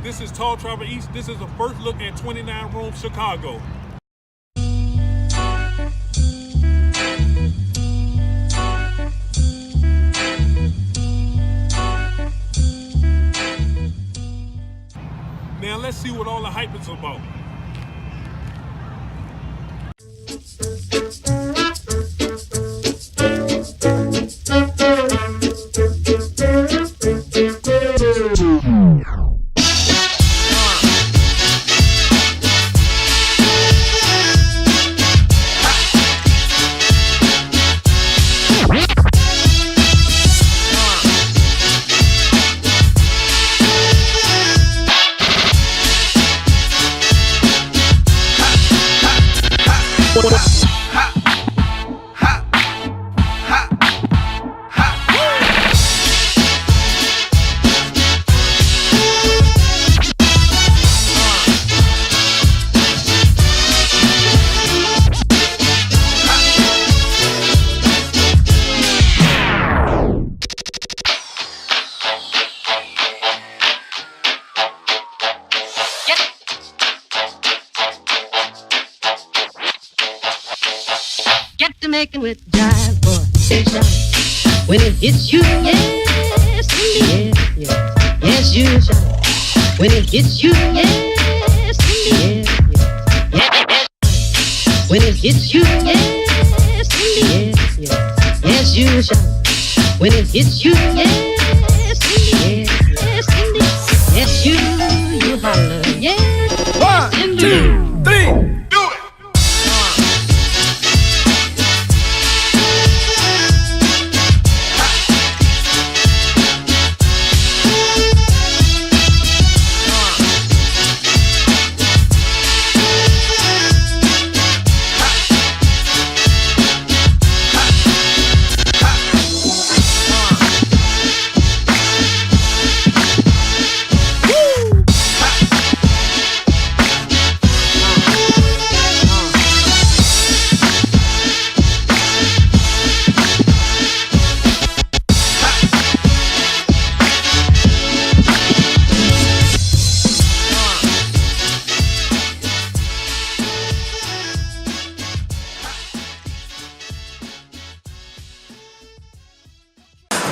This is Tall Travel East. This is a first look at 29 Rooms Chicago. Now let's see what all the hype is about. Get to making with jive, boy, shine. When it hits you, yes, indeed, yes, yes, you shine. When it hits you, yes, indeed, yes, yes. When it hits you, yes, indeed, yes, yes, you shine. When it hits you, yes, indeed, yes, indeed, yes, you holler, yes, 1, 2, 3.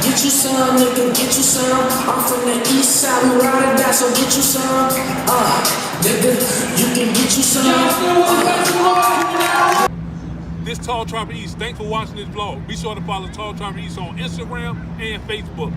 Get you some, nigga, get you some. I'm from the east side, we ride or die, so get you some. Nigga, you can get you some. This Tall Travel East. Thanks for watching this vlog. Be sure to follow Tall Travel East on Instagram and Facebook.